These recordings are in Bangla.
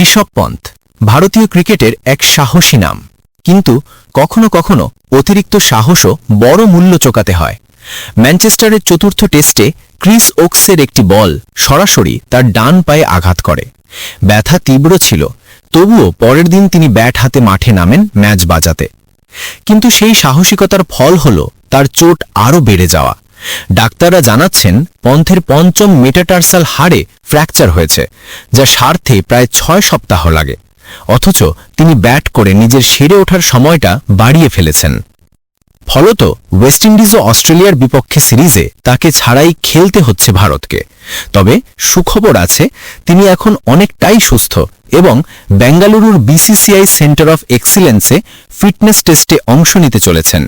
ঋষভ পন্থ ভারতীয় ক্রিকেটের এক সাহসী নাম, কিন্তু কখনো কখনো অতিরিক্ত সাহসও বড় মূল্য চোকাতে হয়। ম্যানচেস্টারের চতুর্থ টেস্টে ক্রিস ওকসের একটি বল সরাসরি তার ডান পায়ে আঘাত করে। ব্যথা তীব্র ছিল, তবুও পরের দিন তিনি ব্যাট হাতে মাঠে নামেন ম্যাচ বাঁচাতে। কিন্তু সেই সাহসিকতার ফল হল তার চোট আরও বেড়ে যাওয়া। ডাক্তাররা জানাচ্ছেন পন্থের পঞ্চম মেটাটার্সাল হাড়ে ফ্র্যাকচার হয়েছে, যা সারতে প্রায় 6 সপ্তাহ লাগে। অথচ তিনি ব্যাট করে নিজের সেরে ওঠার সময়টা বাড়িয়ে ফেলেছেন। ফলত ওয়েস্ট ইন্ডিজ ও অস্ট্রেলিয়ার বিপক্ষে সিরিজে তাকে ছাড়াই খেলতে হচ্ছে ভারতকে। তবে সুখবর আছে, তিনি এখন অনেকটাই সুস্থ এবং বেঙ্গালুরুর বিসিসিআই সেন্টার অফ এক্সিলেন্সে ফিটনেস টেস্টে অংশ নিতে চলেছেন।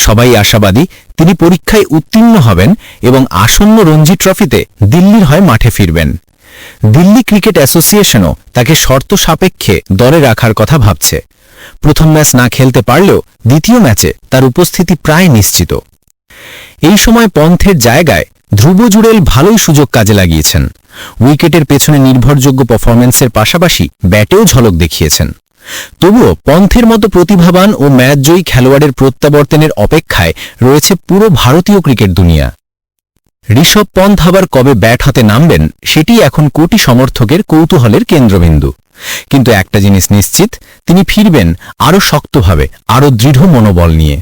সবাই আশাবাদী তিনি পরীক্ষায় উত্তীর্ণ হবেন এবং আসন্ন রঞ্জি ট্রফিতে দিল্লির হয়ে মাঠে ফিরবেন। দিল্লি ক্রিকেট অ্যাসোসিয়েশনও তাকে শর্ত সাপেক্ষে দলে রাখার কথা ভাবছে। প্রথম ম্যাচ না খেলতে পারলেও দ্বিতীয় ম্যাচে তার উপস্থিতি প্রায় নিশ্চিত। এই সময় পন্থের জায়গায় ধ্রুব জুড়েল ভালোই সুযোগ কাজে লাগিয়েছেন। উইকেটের পেছনে নির্ভরযোগ্য পারফরম্যান্সের পাশাপাশি ব্যাটেও ঝলক দেখিয়েছেন। তবুও পন্থের মতো প্রতিভাবান ও ম্যাচজয়ী খেলোয়াড়ের প্রত্যাবর্তনের অপেক্ষায় রয়েছে পুরো ভারতীয় ক্রিকেট দুনিয়া। ঋষভ পন্থ আবার কবে ব্যাট হাতে নামবেন সেটি এখন কোটি সমর্থকের কৌতূহলের কেন্দ্রবিন্দু। কিন্তু একটা জিনিস নিশ্চিত, তিনি ফিরবেন আরও শক্তভাবে, আরও দৃঢ় মনোবল নিয়ে।